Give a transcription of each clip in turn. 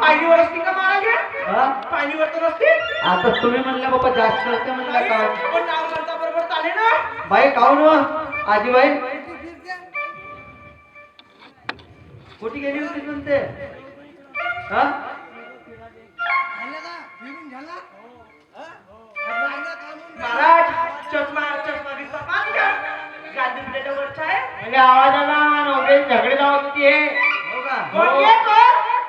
पाणीवर असते का महाराज? पाणीवर तर असते. आता तुम्ही म्हणल्या बाबा जास्त करते म्हणलं का? पण नाव म्हणता बरोबर चाले ना बाई काहून आजीबाई कुठे गेली होती म्हणते? महाराज चष्मा चष्मा बिस्मा पाहून घ्या. गांधी पिढ्याच्या वरचा आहे. म्हणजे आवाज आला नवरे झगडे जावत होती हे. हो का? कोण आहे तो?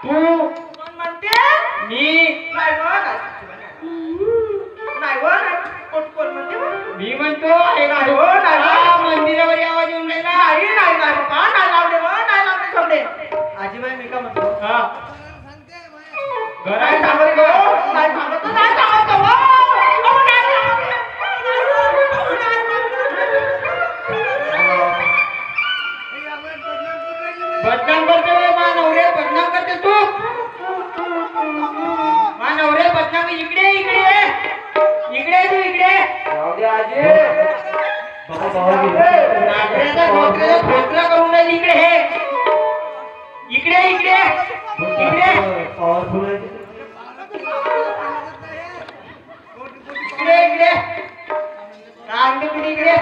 तू कोण म्हणते? मी नाही व नाही व नाही. कोण म्हणते व? मी म्हणतो हे नाही व नाही. मंदिरावर आवाज येऊन राहिला. नाही नाही नाही बाबा नाही लावले व नाही लावले सोडले. आजीबाई मी का म्हणतो नाही सांगत व. नाही सांगत नाही सांगत व. अहो, नाही सांगत. बदनाम करते मा नवरे बदनाम करते तू मा नवरे बदनाम इकडे इकडे इकडे तू इकडे जाऊ दे आजी नागऱ्याचा खोकला करून राहिली इकडे हे इकडे इकडे इकडे पॉवरफुल इकडे इकडे काय म्हणते इकडे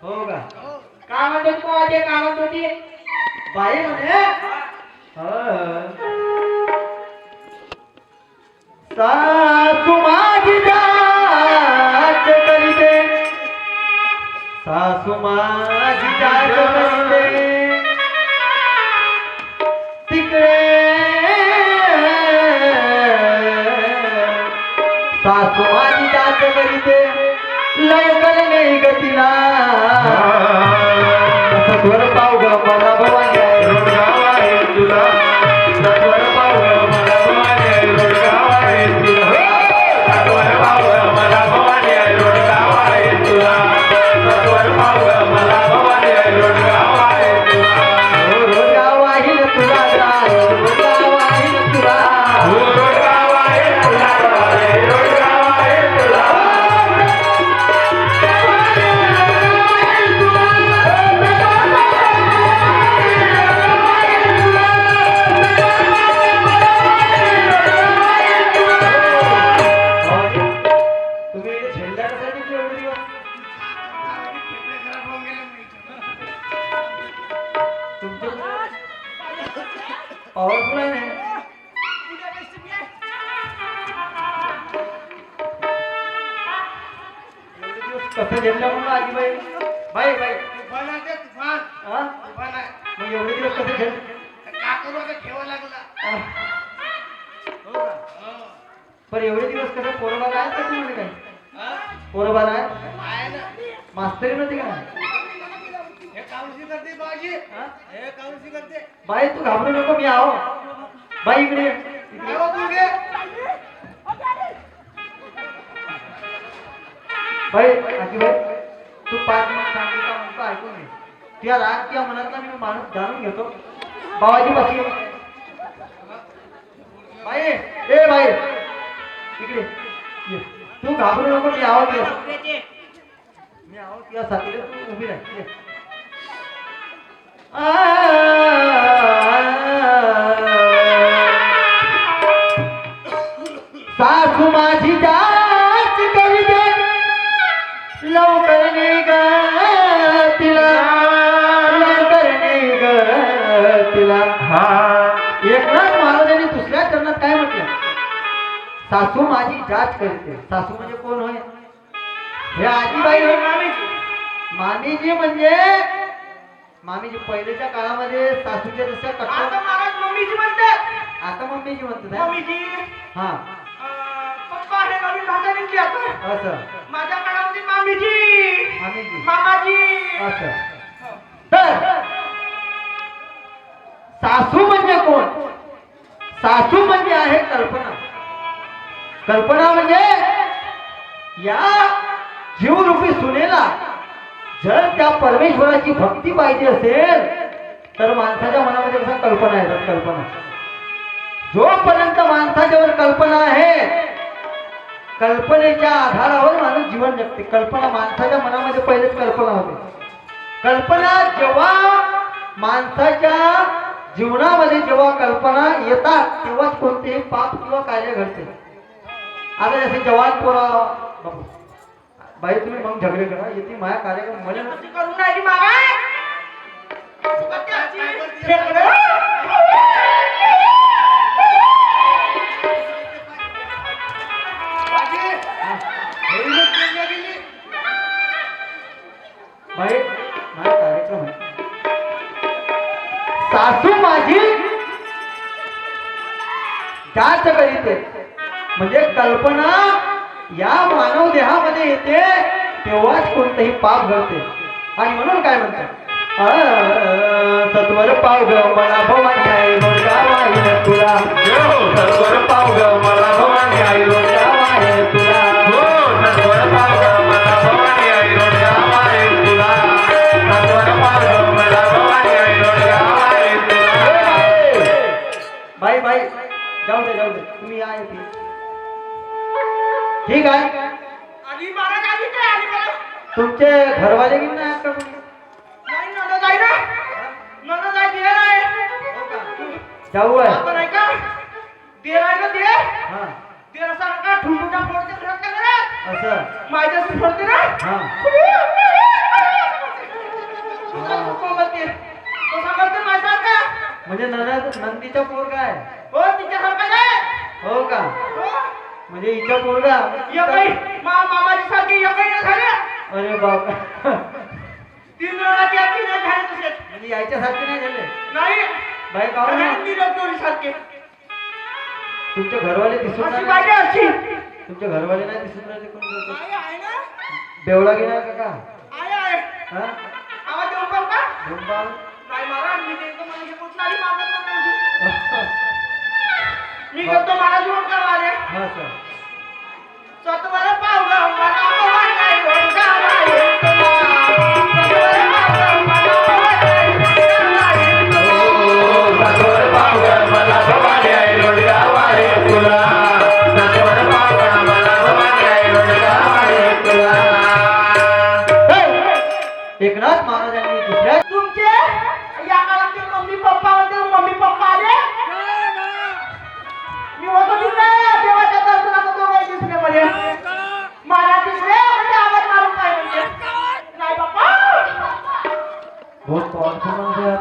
हो का काय म्हणतो तू आधी काय म्हणत होती बाई म्हणे सासू माझी जाच करीते सासू माझी जाच करीते तिकडे सासू माझी जाच करीते लय करणे गतीला स्वर पाव ग मला भवानी रोडगाव आहे तुला स्वर पाव ग मला भवानी रोडगाव आहे तुला स्वर पाव ग मला भवानी रोडगाव आहे तुला स्वर पाव ग मला भवानी रोडगाव आहे तुला रोडगाव आहे तुला रोडगाव आहे तुला रोडगाव आहे तुला रोडगाव आहे तुला पॉवरफुल आहे ना कसं घेतलं म्हणून आजीबाई बाई बाई तुफान आहे तुफान. हा तुफान आहे. मग एवढे दिवस कसं घेत का करू आता ठेवा लागला. हो का? हो. पण एवढे दिवस कसं पोरबाला आहेत का तुम्हाला काही हा? पोरबाला आहे आहे ना. मास्तरी नव्हती का नाही? हे काउन्सी करते बाजी. हा? हे काउन्सी करते. बाई तू घाबरू नको मी आहो बाई इकडे ये. काय हो तू गे? बाई आजीबाई तू 5 मिनिट सांगितलं का म्हणतो ऐकून घे तुझ्या राग किंवा मनातला मी माणूस जाणून घेतो बाबाजी बसली बाई ए बाई इकडे ये. तू घाबरू नको मी आहो तुझ्या मी आहो तुझ्या साथीला तू उभी राह ये. सासू माझी जाच करी दे लवकर निघ तिला लवकर निघ तिला एकनाथ महाराजांनी दुसऱ्या चरणात काय म्हटलं सासू माझी जाच करते सासू म्हणजे कोण होय हे आजीबाई होय मामीजी म्हणजे मामीजी पहिलेच्या काळामध्ये सासूच्या जशा आता कट्टा महाराज मम्मीची म्हणतात. आता मम्मीजी म्हणतात मम्मीची. हा पप्पा हे नवीन भाषा निघली आता. असं माझ्या काळामध्ये मामीजी. मामीजी मामाजी. असं तर सासू म्हणजे कोण सासू म्हणजे आहे कल्पना कल्पना म्हणजे या जीवरूपी सुनेला जर त्या परमेश्वराची भक्ती पाहिजे असेल तर माणसाच्या मनामध्ये कशा कल्पना येतात कल्पना जोपर्यंत माणसाच्यावर कल्पना आहे कल्पनेच्या आधारावर माणूस जीवन जगते कल्पना माणसाच्या मनामध्ये पहिलेच कल्पना होते कल्पना जेव्हा माणसाच्या जीवनामध्ये जेव्हा कल्पना येतात कोणतेही पाप किंवा कार्य घडते. आता जसे जवान पोरा बाबू बाई तुम्ही मग झगडे करा येते माया कार्यक्रम मला कशी करून राहिली मागा बाई माझा कार्यक्रम आहे. सासू माझी जास्त करीते म्हणजे कल्पना या मानव देहामध्ये येते तेव्हाच कोणतंही पाप घडते. आणि म्हणून काय म्हणतात सत्वर पाव ग मला भवानी आई रोडगावाई तुला. सत्वर पाव ग मला भवानी आई रोडगावाई तुला. सत्वर पाव ग मला भवानी आई रोडगावाई तुला. सत्वर पाव ग मला भवानी आई रोडगावाई तुला. बाई बाई जाऊ दे तुम्ही या येते ठीक आहे. आली मागा आली काय आली मला तुमचे घरवाले की नाही आता कोणी? नाही नणद आहे ना नणद आहे देर आहे जाऊ आहे आपण आहे का देर आहे ना देर हा देर असा का ठुंडूचा फोडते घरात का घरात असं माझ्या फोडते ना हा कसा करते माझ्यासारखा म्हणजे नंदीचा पोरगा आहे हो तिच्यासारखा काय हो का हो म्हणजे हिचा पोरगा मामाची सारखी एकही नाही झाल्या अरे बाबा 3 वेळाची आधी नाही झाले तसेच म्हणजे याच्यासारखे नाही झाले नाही बाई काढून नाही सारखे तुमचे घरवाले दिसून अशी नाही पाहिजे अशी तुमचे घरवाले नाही दिसून राहिले कोण आहे ना बेवडा गेला का आहे हा आवाज देऊ का झुंबा नाही मला मी देतो म्हणजे कुठलाही मागत मी करतो मला जीवन करवा रे हा सर सत्वर पाव ग मला भवानी आई रोडगावाई तुला. सत्वर पाव ग मला भवानी आई रोडगावाई तुला. सत्वर पाव ग मला भवानी आई रोडगावाई तुला. सत्वर पाव ग मला भवानी आई रोडगावाई तुला. एकनाथ महाराजांनी दुसऱ्या तुमचे या काळात मम्मी पप्पा आले मी होतो तिथे देवाच्या दर्शनात दोघे दिसले मला मला दिसले म्हणजे आवाज मारून काय म्हणजे नाही बाप्पा बहुत पॉवरफुल माणूस आहे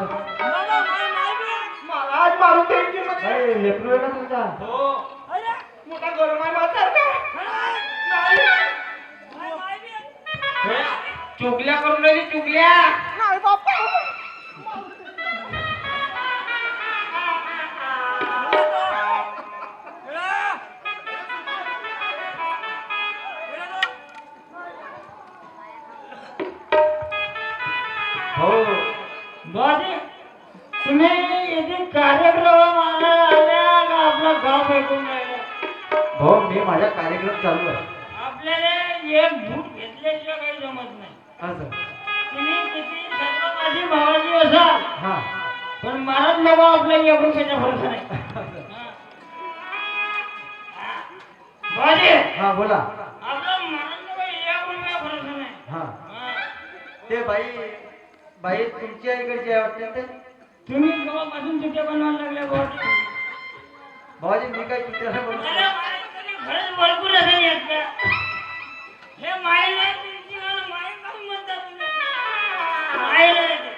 मला आज मारून द्यायची म्हणजे अरे लेकरू आहे ना तुमचा हो मोठा गरम आहे माझ्यासारखा नाही चुगल्या करून राहिली चुगल्या नाही बाप्पा हो बाजी तुम्ही इथे कार्यक्रम आल्या का आपलं गाव फेकून राहिलं हो मी माझा कार्यक्रम चालू आहे आपल्याला एक भूत घेतल्याशिवाय काही जमत नाही असं तुम्ही किती सर्व माझी भावाची असाल हा पण महाराज बाबा आपल्या एक रुपयाचा भरोसा नाही बाजी हा बोला आपला महाराज बाबा एक रुपया भरोसा नाही हा हा. ते बाई तुमच्या इकडची आहे वाटते ते तुम्ही गावापासून चुक्या बनवायला लागल्या बाजी बाबाजी मी काय तुमच्या अरे महाराज कधी खरंच भरपूर असेल येत का हे मायला तुमची मला माय काऊन म्हणता तुम्ही मायला येते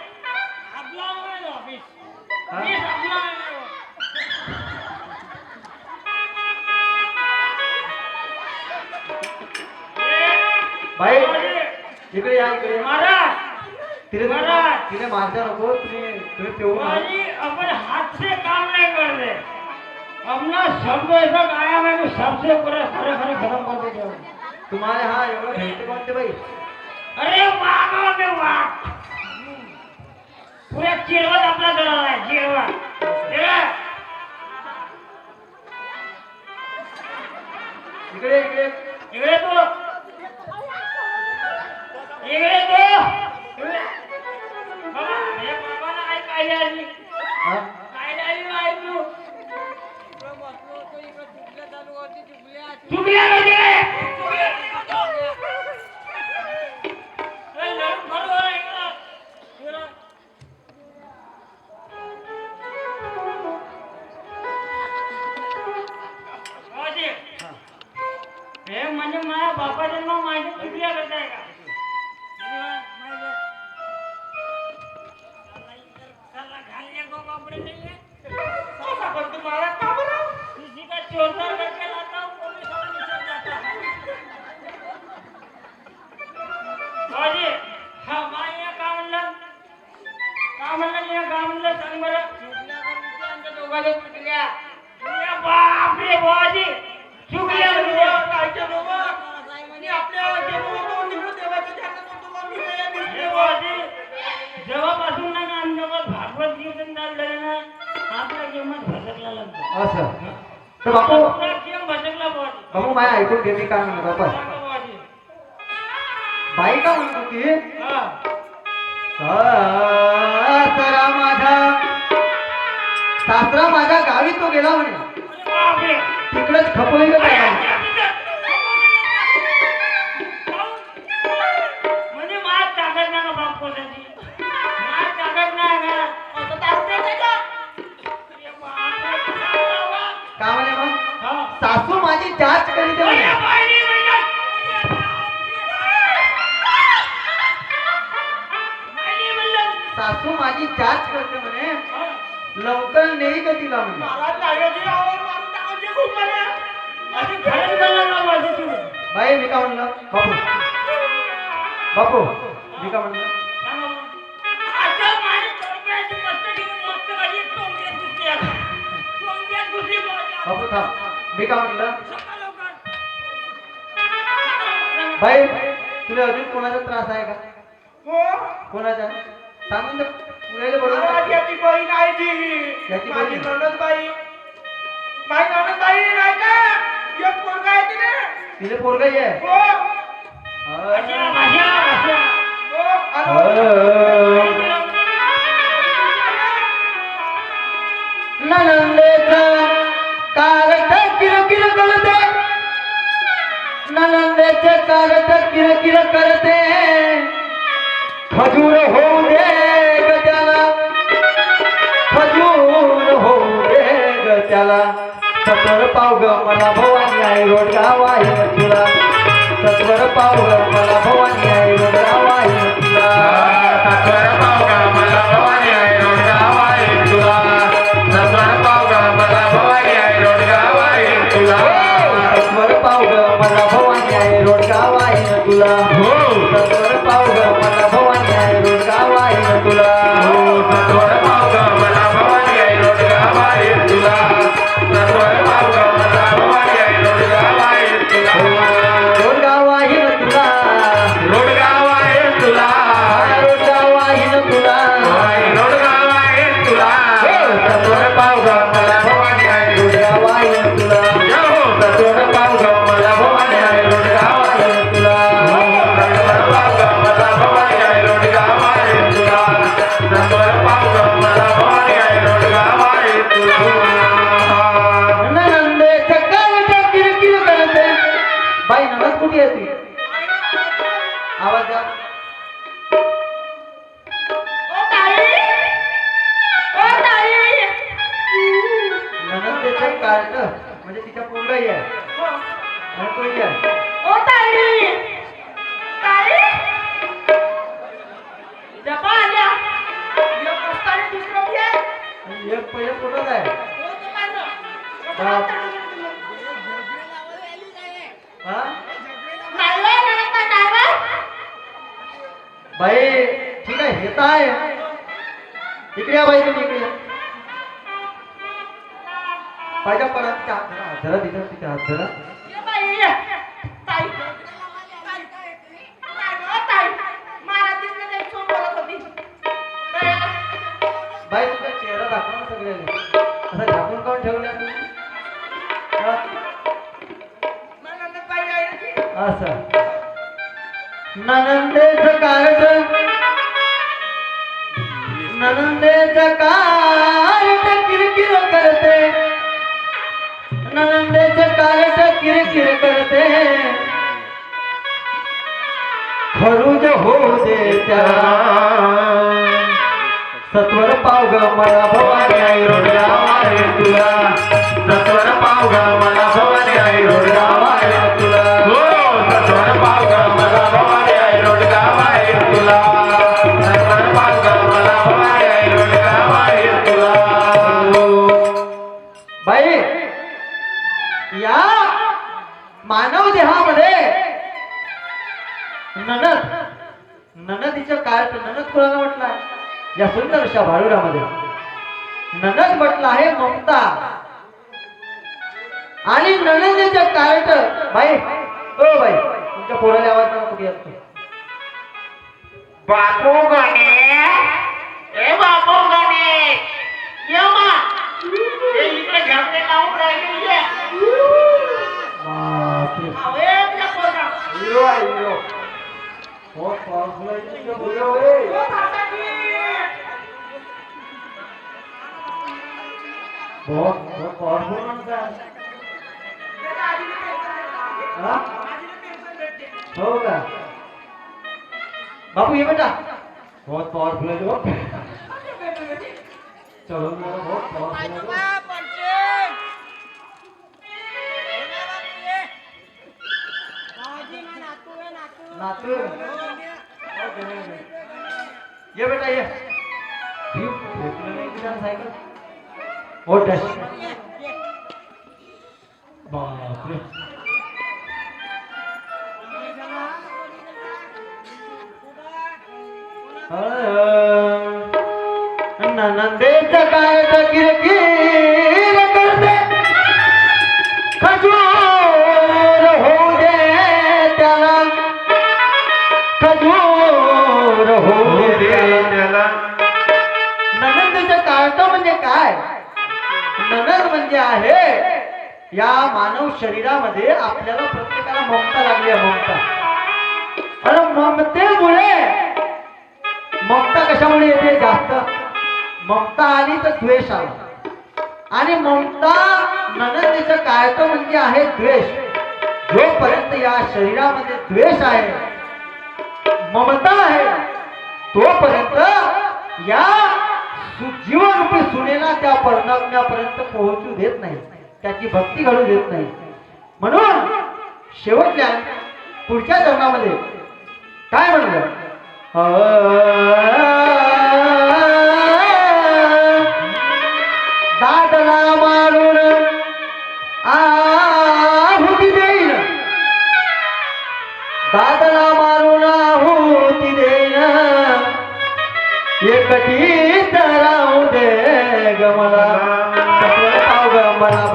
आपला नाही ऑफिस ऑफिस आपला नाही बाई इकडे या इकडे महाराज तिने महाराज. तिने मारता नको तुम्ही पिऊ नका. बाजी अपन हाथ से काम नहीं कर रहे अपना शब्द ऐसा कायम है कि सबसे पूरा खरे खरे खत्म कर देते हो तुम्हाला हा एवढं भेटते कोणते बाई अरे वाह के वाह पूरा चिरवत अपना दौड़ा है चिरवत इकडे इकडे इकडे तो इकडे तो बाबा हे बाबाला काय कायदे आली हा कायदे आली नाही तू चुकल्या म्हणजे काय बरोबर आहे का म्हणजे माझ्या बापाचं नाव माझ्या चुकल्या करताय का घालले गो बापडे नाहीये पण तुम्हाला का बरं? तुझी का चोरदार केला आता पोलिसाला विचार जाता भाजी हा माया का म्हणलं सांग बरं आमच्या दोघांच्या चुकल्या अरे बापरे भाजी चुकल्या म्हणजे कायच्या बाबा? मी आपल्या गेलो निघून देवाच्या ध्यानात होतो बा, मी नाही दिसले बा. जेव्हापासून ना आमच्यावर भागवत कीर्तन चाललंय ना आपला गेमच भटकला लागतो असं तर बापू आपला गेम भटकला भाजी बापू माया ऐकून घे मी काय म्हणत बापा भाजी बाई का म्हणत होती हा सासरा माझ्या गावी तो गेला म्हणे अरे बापरे तिकडेच खपोई म्हणजे माझ ताकद नाही का बाप कोणाची माझ ताकद नाही का असं दारू पिते का? अरे बापरे, कसा बाबा? का म्हणे मग हा. सासू माझी जाच करीते अरे म्हणे बाई, बाई म्हणलं. सासू माझी जाच करते म्हणे हा. लवकर नेई का तिला म्हणे मला लागायची आवड मारून टाकायची खूप मला. अशी खरंच बोलला ना माझी तू बाई मी का म्हणलं बापू बापू मी का म्हणलं सांगा बरं. आता माझी तोंडाची मस्त ठेवून मस्त माझी तोंडात घुसली आता. तोंडात घुसली माझ्या. बापू थांब मी का म्हणलं सकाळ लवकर. बाई तुला अजून कोणाचा त्रास आहे का हो. कोणाचा सांगून दे पुढे मला बरोबर याची बहीण आहे ती. याची माझी बहीण? नणंदबाई. माझी नणंदबाई नाही का? एक पोरगा आहे तिने. तिने पोरगा आहे हो. भाषा, भाषा, भाषा. हो. आलो. ननंदेचं कागद किरकिर करते ननंदेचे कागद किरकिर करते खजूर होऊ दे ग त्याला खजूर होऊ दे ग त्याला सत्वर पाव ग मला भवानी आई रोडगाव आहे तुला सत्वर पाव ग मला भवानी आई रोडगाव आहे तुला सत्वर पाव ग मला भवानी आहे रोडगाव आहे तुला सत्वर पाव ग मला भवानी आहे रोडगाव आहे तुला सत्वर पाव ग मला भवानी आहे रोडगाव आहे तुला हो सत्वर पाव ग मला भवानी आहे रोडगाव आहे तुला हो सत्वर पाव ग मला भवानी आहे रोडगाव आहे तुला सत्वर पाव ग मला भवानी आहे रोडगाव आहे तुला रोडगाव आहे तुला रोडगाव आहे तुला रोडगाव आहे तुला रोडगाव आहे तुला सत्वर पाव ग मला भवानी आहे रोडगाव आहे तुला सत्वर पाव ग मला भवानी आहे रोडगाव आहे तुला सत्वर पाव ग मला भवानी आहे रोडगाव आहे तुला सत्वर पाव ग मला भवानी आहे रोडगाव आहे तुला नंदेच्या कागद किरकिर करते बाई नमस कुठे येते आवाज द्या ओ ताई. ओ ताई. ननंदेचे कार्ड म्हणजे तिच्या पोरगाही आहे हो. आणि तोही आहे ओ ताई. ताई. जपा आल्या. एक रस्ताने दुसरं बी आहे. आणि एक पहिले पोटच आहे हो ते माझं. बाप. हा नाही बाई, नणंद बाई, नाही बाई. बाई ठीक आहे हे तर आहे इकडे या बाई तुम्ही इकडे या पाहिजे पण हात धरा तिथं तिथे हात धरा ये बाई, ये. ताई. ताई. ताई गं, ताई. मला दिसलं नाही, सोड बोलत होती. बाई. बाई तुझा चेहरा दाखवा ना सगळ्याला असं झाकून काऊन ठेवलं तुम्ही हा? नणंद बाई आहे ती. असं ननंदेचं कार्ड ननंदेचं कार्ड किरकिर करते ननंदेचं कार्ड किरकिर करते खरूज होऊ दे त्याला सत्वर पाव ग मला भवानी आई रोडगाव आहे तुला सत्वर पाव ग मला भवानी आहे रोडगाव आहे तुला हो बाई या मानव देहामध्ये ननदीचं कार्ट ननद कोणाला म्हटलंय या सुंदर अशा भारुडामध्ये ननद म्हटलं आहे ममता आणि ननदीचं कार्ट बाई ओ बाई तुमच्या पोराला आवाज ना कुठे येतो बापू गणेश ए बापू गणेश ये मा ये इकडे घाबरे लावून राहिले बापरे. अरे त्या पोरा हिरो आहे हिरो बहुत पावरफुल आहे तुमच्या पोरं, रे. बहुत पावरफुल माणूस आहे हा? हो का बापू ये बेटा बहुत पावरफुल है जो चलो बहुत पावरफुल है नातू ये बेटा ये साइकिल बहुत डैश बाप रे नंदेच काय किरकिर करते खजूर होऊ दे त्याला खजूर होऊ दे त्याला ननंदचं कार्ट म्हणजे काय ननद म्हणजे आहे या मानव शरीरामध्ये आपल्याला प्रत्येकाला ममता लागली आहे ममता आणि ममतेमुळे ममता कशामुळे येते जास्त ममता आली तर द्वेष आला आणि ममता ननदीचं कार्ट म्हणजे आहे द्वेष जोपर्यंत या शरीरामध्ये द्वेष आहे ममता आहे तोपर्यंत या जीवनरूपी सुनेला त्या परमात्म्यापर्यंत पोहोचू देत नाही त्याची भक्ती घडू देत नाही म्हणून शेवटच्या पुढच्या चरणामध्ये काय म्हणलं दादला मारून आहुती देईन दादला मारून आहुती देईन एकटीच राहू दे ग मला सत्वर पाव ग मला